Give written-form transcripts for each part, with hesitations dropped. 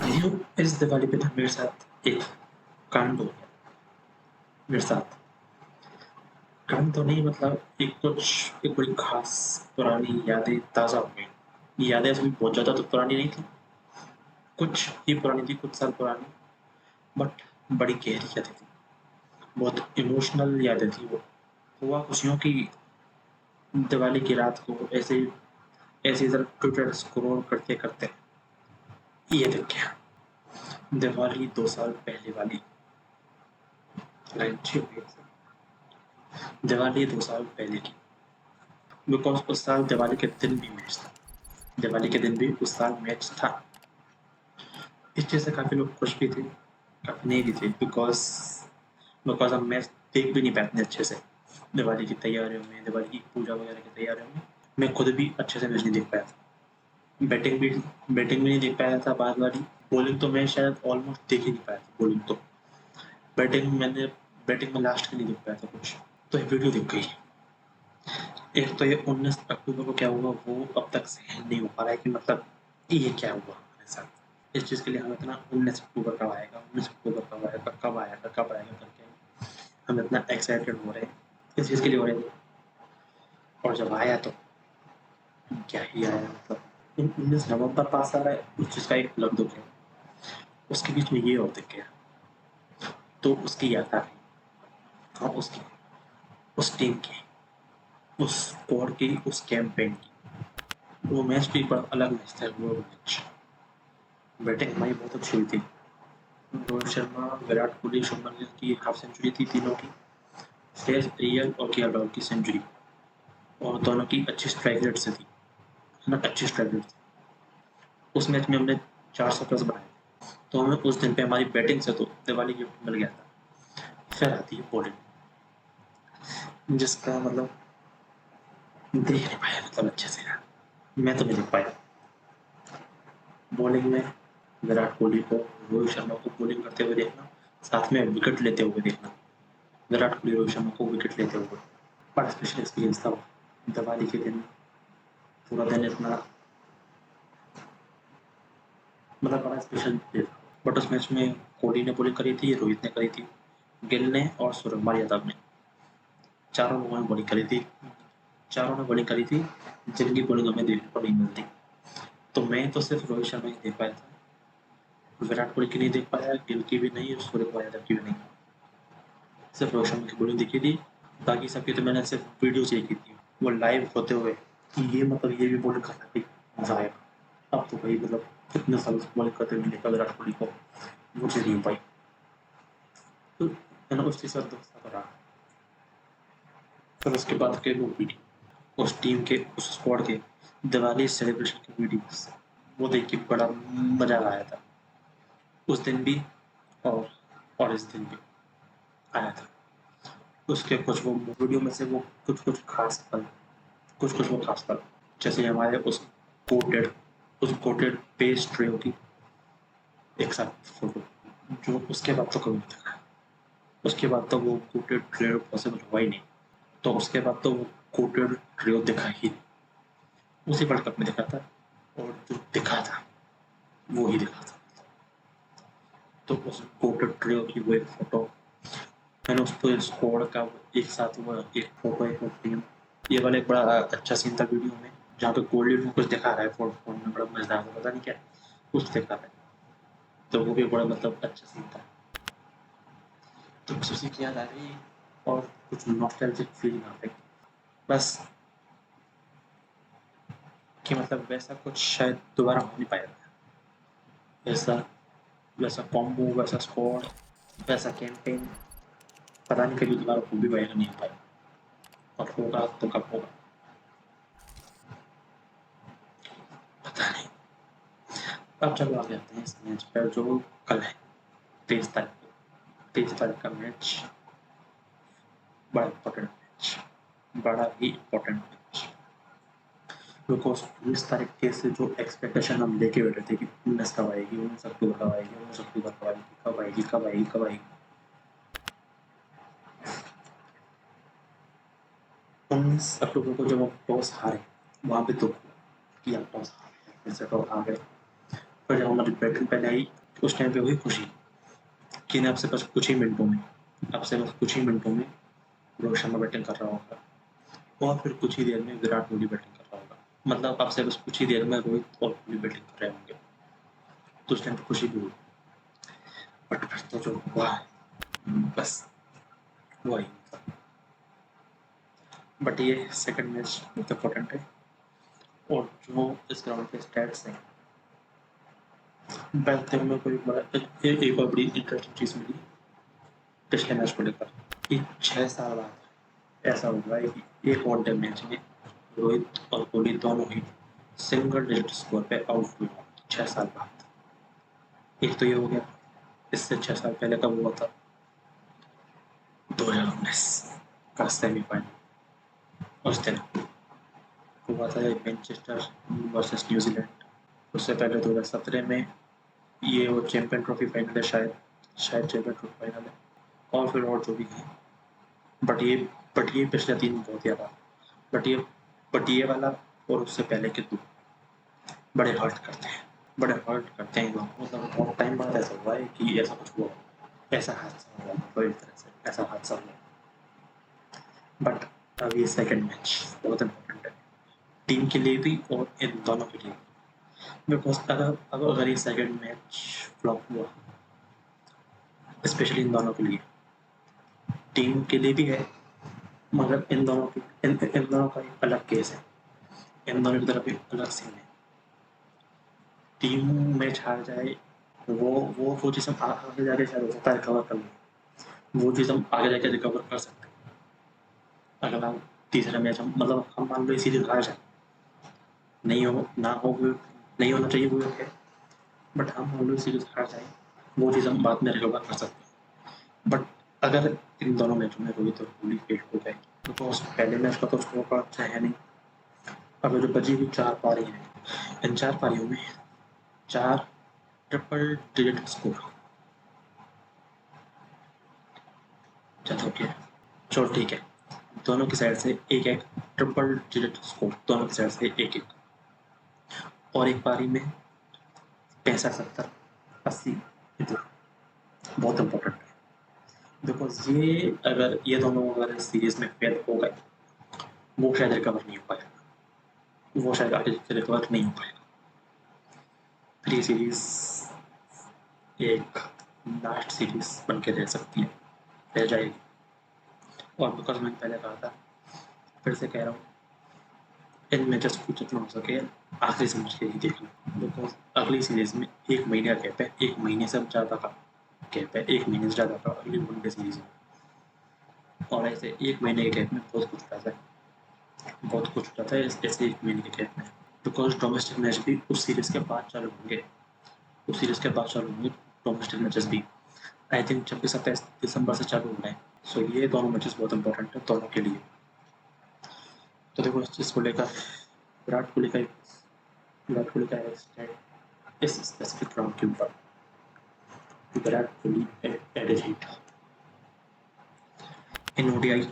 भाइयों, इस दिवाली पे ना मेरे साथ एक कांड हो गया। मेरे साथ कांड तो नहीं, मतलब एक बड़ी खास पुरानी यादें ताज़ा हो गई। ये यादें अभी बहुत ज़्यादा तो पुरानी नहीं थी, कुछ ही पुरानी थी, कुछ साल पुरानी, बट बड़ी गहरी यादें थी, बहुत इमोशनल यादें थी वो। हुआ खुशियों की दिवाली की रात को ऐसे ऐसे इधर ट्विटर स्क्रॉल करते करते ये देख गया, दिवाली 2 साल पहले वाली लाइन अच्छी हो गई। दिवाली 2 साल पहले की, बिकॉज उस साल दिवाली के दिन भी मैच था। दिवाली के दिन भी उस साल मैच था। इस चीज़ से काफ़ी लोग खुश भी थे, काफ़ी नहीं भी थे, बिकॉज बिकॉज हम मैच देख भी नहीं पाए इतने अच्छे से। दिवाली की तैयारियों में, दिवाली की पूजा वगैरह की तैयारियों में मैं खुद भी अच्छे से मैच नहीं देख पाया था। बैटिंग भी नहीं देख पाया था बाद वाली। बॉलिंग तो मैं शायद ऑलमोस्ट देख ही नहीं पाया था। बॉलिंग तो बैटिंग में लास्ट में नहीं देख पाया था कुछ। तो ये वीडियो दिख गई। एक तो ये 19 अक्टूबर को क्या हुआ वो अब तक सहन नहीं हो पा रहा है कि मतलब ये क्या हुआ हमारे साथ। इस चीज़ के लिए हम इतना 19 अक्टूबर कब आएगा, 19 अक्टूबर कब आएगा, कब आएगा करके हम इतना एक्साइटेड हो रहे हैं। इस चीज़ के लिए हो रहे थे, और जब आया तो क्या ही आया। मतलब 19 नवंबर पास आ रहा है, उस चीज़ का एक अलग दुख है। उसके बीच में ये और दिख गया, तो उसकी याद आ गई। हाँ, उसकी, उस टीम की, उस स्क्वाड की, उस कैंपेन की। वो मैच भी बड़ा अलग मैच था। वो मैच बैटिंग हमारी बहुत अच्छी हुई थी। रोहित शर्मा, विराट कोहली, शुभमन गिल की हाफ सेंचुरी थी तीनों की। श्रेयस अय्यर और केएल राहुल की सेंचुरी, और दोनों की अच्छी स्ट्राइक रेट से थी, है ना, अच्छी स्ट्राइक रेट थी। उस मैच में हमने 400 प्लस बनाए। तो हमें उस दिन पे हमारी बैटिंग से तो दिवाली गिफ्ट मिल गया था। फिर आती है बॉलिंग, जिसका मतलब देख नहीं पाया, मतलब अच्छे से यार मैं तो नहीं देख पाया। बॉलिंग में विराट कोहली को, रोहित शर्मा को बॉलिंग करते हुए देखना, साथ में विकेट लेते हुए देखना। विराट कोहली, रोहित शर्मा को विकेट लेते हुए बड़ा स्पेशल एक्सपीरियंस था वो। दिवाली के दिन पूरा दिन इतना, मतलब बड़ा स्पेशल डे था। बट उस मैच में कोहली ने बॉलिंग करी थी, रोहित ने करी थी, गिल ने और सूर्यकुमार यादव ने, चारों लोगों ने बॉलिंग करी थी। चारों ने बॉलिंग करी थी, जिनकी बॉलिंग हमें देखने को नहीं मिलती। तो मैं तो सिर्फ रोहित शर्मा ही देख पाया था, विराट कोहली की नहीं देख पाया, गिल की भी नहीं, और सूर्यकुमार यादव की भी नहीं। सिर्फ रोहित शर्मा की बॉलिंग देखी थी। बाकी सबकी तो मैंने सिर्फ वीडियोज देखी थी, वो लाइव होते हुए कि ये मतलब ये भी बॉलिंग कर सकती, मजा आएगा। अब तो भाई मतलब कितने सालों से बॉलिंग करते हुए देखा विराट कोहली को, मुझे नहीं हो पाई। तो मैंने उस चीज़ का दुख सा रहा। फिर उसके बाद के वो वीडियो, उस टीम के, उस स्क्वाड के दिवाली सेलिब्रेशन के वीडियोस, वो देख के बड़ा मजा आया था उस दिन भी, और इस दिन भी आया था। उसके कुछ वो वीडियो में से वो कुछ खास पल, कुछ वो खास पल, जैसे हमारे उस कोटेड पेज ट्रे की एक साथ फोटो, जो उसके बाद तो कभी नहीं दिखा। उसके बाद तो वो कोटेड ट्रे पॉसिबल हुआ ही नहीं। तो उसके बाद तो वो कोटेड ट्रे दिखा ही नहीं। उसी वर्ल्ड कप में दिखा था, और जो दिखा था वो ही दिखा था। तो उस कोटेड ट्रे की वो एक फोटो, मैंने उस पर स्क्वाड का एक साथ वो एक फोटो, एक टीम, ये वाला एक बड़ा अच्छा सीन था वीडियो में, जहाँ पे कोहली को कुछ दिखा रहा है फोन में, बड़ा मजेदार था, पता नहीं क्या कुछ दिखा रहा है। तो वो भी बड़ा मतलब अच्छा सीन था। तो बस उसी की याद आ रही, और कुछ नॉस्टैल्जिक फीलिंग आ रही बस, कि मतलब वैसा कुछ शायद दोबारा हो नहीं पाएगा। वैसा वैसा कॉम्बो, वैसा स्क्वाड, वैसा कैंपेन पता नहीं कभी दोबारा हो भी पाएगा, नहीं हो पाएगा। और होगा तो कब होगा पता नहीं। अब चलो आगे आते हैं इस मैच पर, जो कल है 23 तारीख को। 23 तारीख का मैच बड़ा इम्पोर्टेंट मैच, बड़ा ही इम्पोर्टेंट मैच। बिकॉज 19 तारीख के से जो एक्सपेक्टेशन हम लेके बैठे थे कि 19 कब आएगी, 19 अक्टूबर कब आएगी, 19 अक्टूबर कब आएगी, कब आएगी, कब आएगी, कब आएगी। 19 अक्टूबर को जब हम टॉस हारे, वहाँ पे दुख हुआ कि हम टॉस हारे, फिर से टॉस हार गए। पर जब हमारी बैटिंग पहले आई उस टाइम पे हुई खुशी कि अब से बस कुछ ही मिनटों में रोहित शर्मा बैटिंग कर रहा होगा और फिर कुछ ही देर में विराट कोहली बैटिंग कर रहा होगा। मतलब अब से बस कुछ ही देर में रोहित और कोहली बैटिंग कर रहे होंगे, तो उस टाइम पे खुशी भी हुई। बट फिर तो जो हुआ बस हुआ ही। बट ये सेकंड मैच बहुत इम्पोर्टेंट है और जो इस ग्राउंड के स्टैट्स हैं बैठते में कोई बड़ा एक और बड़ी इंटरेस्टिंग चीज़ मिली पिछले मैच को लेकर कि 6 साल बाद ऐसा हुआ है कि एक वनडे मैच में रोहित और कोहली दोनों ही सिंगल डिजिट स्कोर पे आउट हुए 6 साल बाद। एक तो ये हो गया, इससे 6 साल पहले कब हुआ था 2019 का सेमीफाइनल। उस दिन हुआ था मैनचेस्टर वर्सेस न्यूजीलैंड। उससे पहले 2017 में ये वो चैंपियन ट्रॉफी फाइनल है, शायद चैंपियन ट्रॉफी फाइनल है और फिर और जो भी है। बट ये पिछले 3 बहुत ज़्यादा बट ये वाला और उससे पहले के 2 बड़े हर्ट करते हैं लोग। मतलब बहुत टाइम बाद ऐसा हुआ है कि ऐसा कुछ हुआ, ऐसा हादसा हुआ, मतलब एक तरह से ऐसा हादसा हुआ। बट अब ये सेकंड मैच बहुत इम्पोर्टेंट है टीम के लिए भी और इन दोनों के लिए, बिकॉज अगर ये सेकंड मैच फ्लॉप हुआ, स्पेशली इन दोनों के लिए, टीम के लिए भी है मगर इन दोनों का एक अलग केस है, इन दोनों की तरफ एक अलग सीन है। टीम मैच हार जाए वो चीज़ हम आगे जाके शायद हो सकता है रिकवर कर लें, वो चीज़ हम आगे जाके रिकवर कर सकते हैं। अगर हम तीसरा मैच हम मान लो ये सीरीज हार जाए, नहीं होना चाहिए वो है, बट हम मान लो सीरीज हार जाए, वो चीज़ हम बाद में रिकवर कर सकते हैं। बट अगर इन दोनों मैचों में रोहित और कोहली फेल हो गए तो पहले मैच का तो स्कोर का अच्छा है नहीं। अब जो बची हुई 4 पारी हैं, इन 4 पारियों में 4 ट्रिपल डिजिट स्कोर चलो ठीक है, दोनों की साइड से एक ट्रिपल डिजिट स्कोर, दोनों की साइड से एक और एक पारी में 65, 70, 80 इतना बहुत इम्पोर्टेंट है। बिकॉज ये दोनों अगर सीरीज में फेल हो गए वो शायद रिकवर नहीं हो पाएगा, वो शायद आगे रिकवर नहीं हो पाएगा। फिर ये सीरीज एक लास्ट सीरीज बन के रह सकती है, रह जाएगी। और बिकॉज मैंने पहले कहा था, फिर से कह रहा हूँ, इन मैचेस को जितना हो सके आखिरी समझ के ही देखना। बिकॉज अगली सीरीज में 1 महीने का गैप है, 1 महीने से ज़्यादा का गैप है, 1 महीने से ज़्यादा का अगली वनडे सीरीज में। और ऐसे 1 महीने के गैप में बहुत कुछ होता है ऐसे 1 महीने के गैप में। बिकॉज डोमेस्टिक मैच भी उस सीरीज के बाद चालू होंगे, डोमेस्टिक मैचेस भी आई थिंक 26-27 दिसंबर से चालू हो रहे हैं। सो ये दोनों मैचेस बहुत इंपॉर्टेंट है दोनों के लिए। तो देखो इस चीज़ को लेकर विराट कोहली का स्टैंड इस स्पेसिफिक ग्राउंड के ऊपर, Virat Kohli added hit in ODI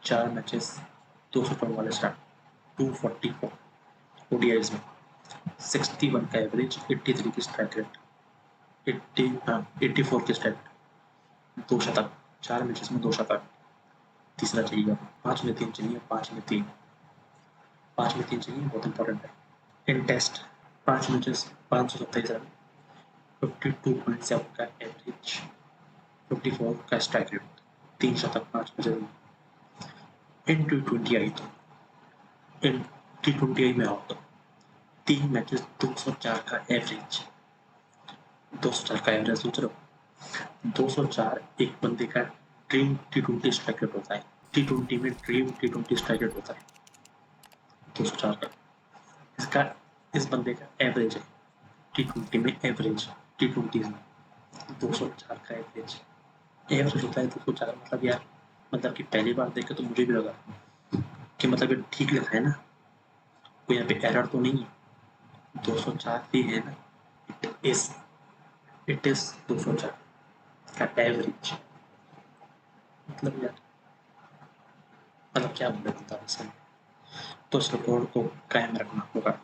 4 matches 244 run 244 ODIs में, 61 का एवरेज, 83 की स्ट्राइक रेट, 84 की स्ट्राइक रेट, 2 शतक 4 मैचेस में 2 शतक। तीसरा चाहिए 5 में 3 चाहिए, 5 में 3 चाहिए, बहुत इंपॉर्टेंट है। इन टेस्ट 5 मैचेस 527 रन, 52.7 का एवरेज, 54 का स्ट्राइक रेट, 3 शतक 5 मैचेस में। इन T20 में आओ तो 3 मैचेस 204 का एवरेज, 204 का एवरेज सोच रहे हो, 204 एक बंदे का ड्रीम T20 स्ट्राइक रेट होता है, T20 में ड्रीम T20 स्ट्राइक रेट होता है 204 का। इस बंदे का एवरेज है T20 में, एवरेज T20 में 204 का एवरेज होता है 204। मतलब यार, मतलब कि पहली बार देखे तो मुझे भी लगा कि मतलब ये ठीक लिखा है ना, कोई यहाँ पे एरर तो नहीं है, 204 ही है ना, इट इज 204 का एवरेज। मतलब यार, मतलब क्या बोले बता, तो इस रिकॉर्ड को कायम रखना होगा।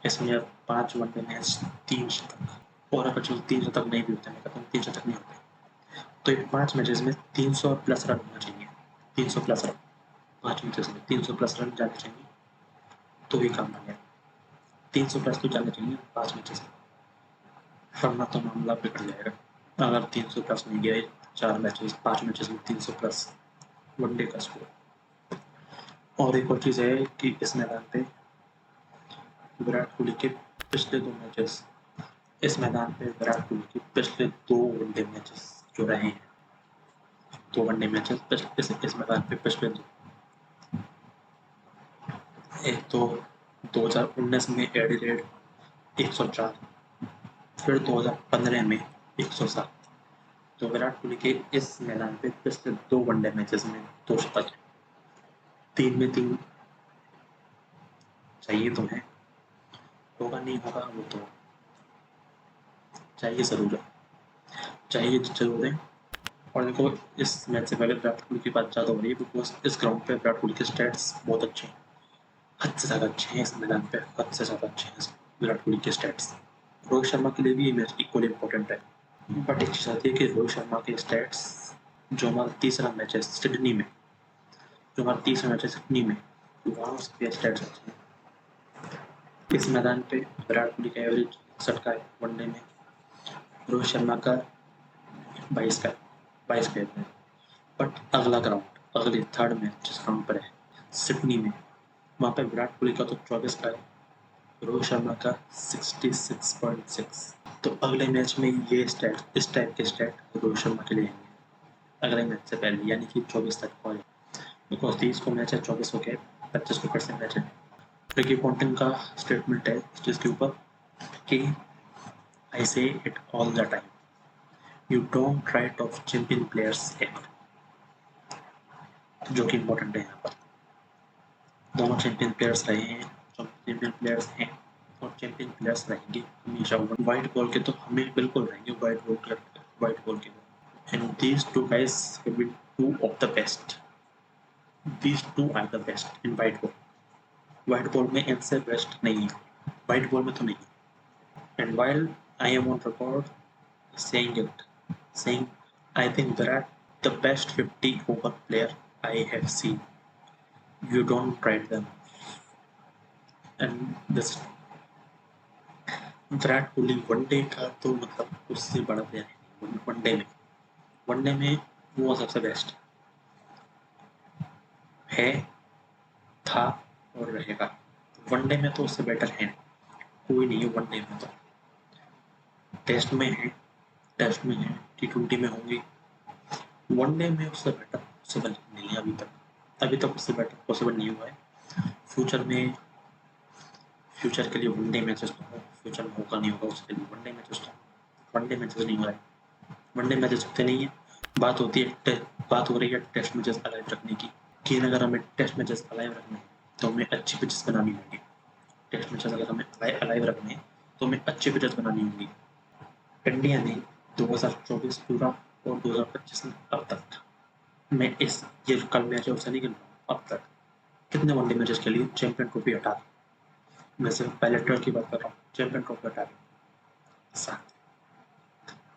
इसमें अब 5 वनडे मैच 3 शतक, और अगर जो 3 शतक नहीं भी होते, मैं कहता हूँ 3 शतक नहीं होते, तो ये 5 मैचेस में 300 प्लस रन होना चाहिए। 300 प्लस रन 5 मैचेस में 300 प्लस रन जाने चाहिए, तो ही काम बन गया। 300 प्लस तो जाने चाहिए 5 मैचेस में, वरना तो मामला बिगड़ जाएगा। अगर 300 प्लस नहीं गया 4 मैचेस 5 मैचेस में 300 प्लस वनडे का स्कोर। और एक और चीज़ है कि इस मैदान पे विराट कोहली के पिछले 2 मैचेस, इस मैदान पे विराट कोहली के पिछले 2 वनडे मैचेस जो रहे हैं, 2 वनडे मैचेस इस मैदान पे पिछले 2, एक तो 2019 में एडिलेड 104, फिर 2015 में 107। तो विराट कोहली के इस मैदान पे पिछले 2 वनडे मैचेस में 2 शतक, 3 में 3 चाहिए तो है, होगा नहीं होगा वो तो चाहिए जरूर है, चाहिए जरूर है। और देखो इस मैच से पहले विराट कोहली की बात ज़्यादा हो रही है बिकॉज इस ग्राउंड पे विराट कोहली के स्टैट्स बहुत अच्छे हैं, हद से ज़्यादा अच्छे हैं। इस मैदान पे हद से ज़्यादा अच्छे हैं विराट कोहली के स्टैट्स। रोहित शर्मा के लिए भी ये मैच इक्वली इंपॉर्टेंट है, बट एक चीज़ आती है कि रोहित शर्मा के स्टैट्स, जो हमारा तीसरा मैच है सिडनी में, वहाँ उसके स्टैट्स अच्छे हैं। इस मैदान पे विराट कोहली का एवरेज 61 का है वनडे में, रोहित शर्मा का 22 का एवरेज। बट अगला ग्राउंड, अगले थर्ड मैच जिस ग्राउंड पर है सिडनी में, वहाँ पे विराट कोहली का तो 24 का है, रोहित शर्मा का 66.6। तो अगले मैच में ये स्टैट, इस टाइप के स्टैट रोहित शर्मा के लिए आएंगे अगले मैच से पहले, यानी कि 24 तक पहुँचे, बिकॉज 30 को मैच है, 24 को क्या 25 को फिर से मैच है। रिकी पॉन्टिंग का स्टेटमेंट है इस चीज़ के ऊपर कि आई से it all the time, you don't write of champion players act, जो कि इम्पोर्टेंट है यहाँ पर। दोनों चैंपियन प्लेयर्स रहे हैं, चैंपियन प्लेयर्स हैं और चैंपियन प्लेयर्स रहेंगे हमेशा। वाइट बॉल के तो हमें बिल्कुल रहेंगे, वाइट बॉल के, and these two guys have been two of the best, these two are the best in white ball. White ball में इनसे बेस्ट नहीं है, वाइट बॉल में तो नहीं है। And while I am on record saying I think Virat the best 50 over player I have seen. You don't write them. And this Virat Kohli one day का तो मतलब उससे बड़ा प्लेयर है। वनडे में वो सबसे बेस्ट है, था और रहेगा। वनडे में तो उससे बेटर है कोई नहीं है वनडे में तो। टेस्ट में है, T20 में होंगे, वनडे में उससे बेटर पॉसिबल नहीं है अभी तक उससे बेटर पॉसिबल नहीं हुआ है। फ्यूचर के लिए वनडे मैचेस तो फ्यूचर में होगा नहीं होगा उसके लिए वनडे मैचेस नहीं हो रहा है, वनडे मैचेस होते नहीं है। बात हो रही है टेस्ट मैचेस अलाइव रखने की, कि अगर हमें टेस्ट मैचेस अलाइव रखने हैं तो हमें अच्छी पिचेस बनानी होगी। टेस्ट मैचेस अगर हमें अलाइव रखने हैं तो हमें अच्छी पिचेस बनानी होगी। इंडिया ने 2024 पूरा और 2025 में अब तक, मैं ये कल मैच है उससे नहीं गिन रहा हूँ, अब तक कितने वनडे मैचेस के लिए चैंपियन ट्रॉफी हटा दी। मैं सिर्फ पायलट की बात कर रहा हूँ, चैंपियन ट्रॉफी हटा दी।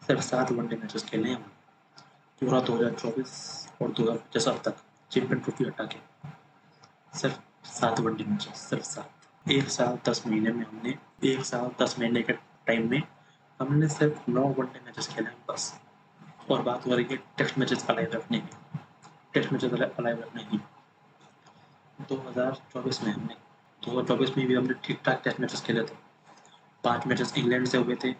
सिर्फ 7 वनडे मैचेस खेले हैं पूरा 2024 और 2025 अब तक, चैंपियन ट्रॉफी हटा के सिर्फ 7 वनडे मैचेस, सिर्फ 7। 1 साल 10 महीने में हमने 1 साल 10 महीने के टाइम में हमने सिर्फ 9 वनडे मैचेस खेले हैं बस। और बात हो रही है टेस्ट मैचेस अलाइव रखने की, 2024 में हमने 2024 में भी हमने ठीक ठाक टेस्ट मैचेस खेले थे। 5 मैचेस इंग्लैंड से हुए थे,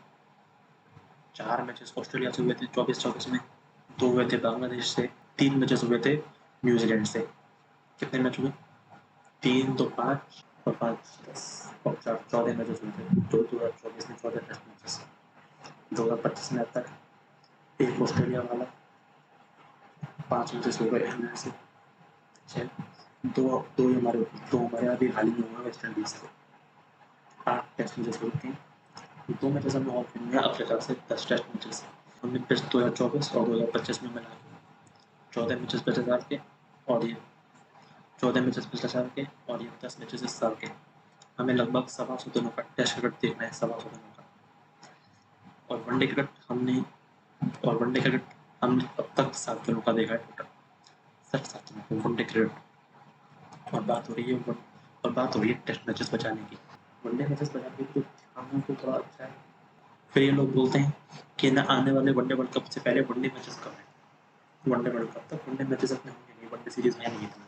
4 मैचेस ऑस्ट्रेलिया से हुए थे 24 में, 2 हुए थे बांग्लादेश से, 3 मैचेस हुए थे न्यूजीलैंड से। कितने मैच हुए? 3 तो 5 और 5 10 और 4 14 मैचेस हुए थे 2024 में, 14 टेस्ट मैचेस। 2025 में अब तक एक ऑस्ट्रेलिया वाला, 5 मैचेस हो गए इंग्लैंड से, 6 दो हमारे अभी हाल ही में हुआ वेस्ट इंडीज से। 8 टेस्ट मैचेस होते हैं, 2 मैचेस हमने और खेले हैं अफ्रीका से, 10 टेस्ट मैचेस हमने 2024 और 2025 में मिला के 14 मैचेस पिछले साल के, और ये 14 मैचेस पिछले साल के, और ये 10 मैचेस इस साल के। हमें लगभग 125 दिनों का टेस्ट क्रिकेट देखना है, 125 दिनों का। और वनडे क्रिकेट हमने अब तक 7 दिनों का देखा है टोटल, सिर्फ 7 दिनों का वनडे क्रिकेट। और बात हो रही है टेस्ट मैचेस बचाने की। वनडे मैचेस बचाने की हम तो थोड़ा अच्छा है। फिर ये लोग बोलते हैं कि ना आने वाले वनडे वर्ल्ड कप से पहले वनडे मैचेस कब है। वनडे वर्ल्ड कप तक वनडे मैचेस अपने होंगे नहीं, वनडे सीरीज है नहीं इतना।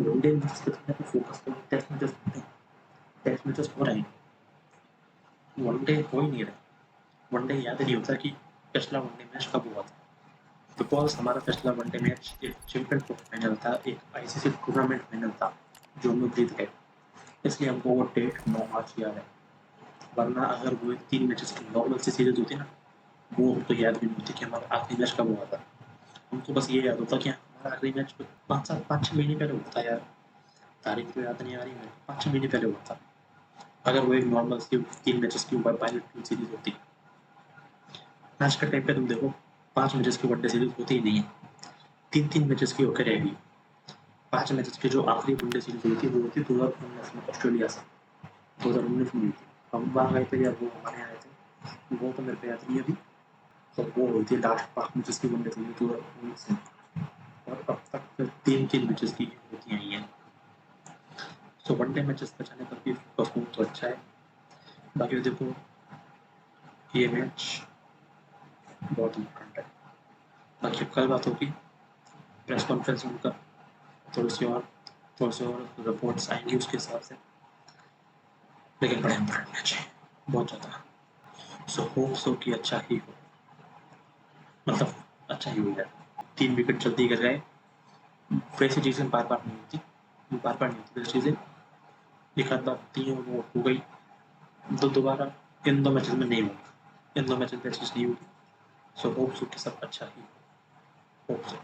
वनडे मैचेस पे फोकस करो, टेस्ट मैचेस होते हैं, टेस्ट मैचेस हो रहे हैं, वनडे हो ही नहीं रहे। वनडे याद ही नहीं होता कि पिछला वनडे मैच कब हुआ था। बिकॉज हमारा पिछला वनडे मैच एक चैंपियन ट्रॉफी फाइनल था, एक आईसीसी टूर्नामेंट फाइनल था जो हम लोग जीत गए, इसलिए हमको वो डेट 9 मार्च याद है। वरना अगर वो 3 मैचेस की नॉर्मल सी सीरीज होती ना, वो हमको याद भी नहीं होती कि हमारा आखिरी मैच कब हुआ था। हमको बस ये याद होता कि हमारा आखिरी मैच 5-6 महीने पहले हुआ था यार, तारीख तो याद नहीं आ रही मेरे, 5-6 महीने पहले हुआ था। अगर वो एक नॉर्मल सी 3 मैचेस की पायलट सीरीज होती। आज का टाइम पे तुम देखो 5 मैचेस की वनडे सीरीज होती ही नहीं है, 3-3 मैचेस की होकर रहेगी। 5 मैचेस की जो आखिरी वनडे सीरीज हुई थी वो हुई थी 2019 में ऑस्ट्रेलिया से, 2019 में हुई थी। हम वहाँ गए थे या वो हमारे आए थे, वो तो मेरे को याद नहीं है अभी। तो वो हुई थी लास्ट 5 मैचेस की वनडे सीरीज 2019 में, और अब तक फिर 3-3 मैचेस की होती आई हैं। सो वनडे मैचेस बचाने पर भी फोकस तो अच्छा है। बाकी देखो ये मैच बहुत इम्पोर्टेंट है। बाकी कल बात होगी, प्रेस कॉन्फ्रेंस उनका थोड़ी सी और रिपोर्ट्स आएंगी उसके हिसाब से, लेकिन बड़ा इम्पोर्टेंट मैच है बहुत ज़्यादा। सो होप सो कि अच्छा ही हो, मतलब अच्छा ही हो जाए। 3 विकेट जल्दी गिर गए, वैसी चीज़ें बार बार नहीं होती वैसी चीज़ें, एक आध बार होती हैं वो हो गई, तो दोबारा इन 2 मैचेस में नहीं होगी, इन 2 मैचेस में चीज़ नहीं होगी। सो होप सो कि सब अच्छा ही हो, होप सो।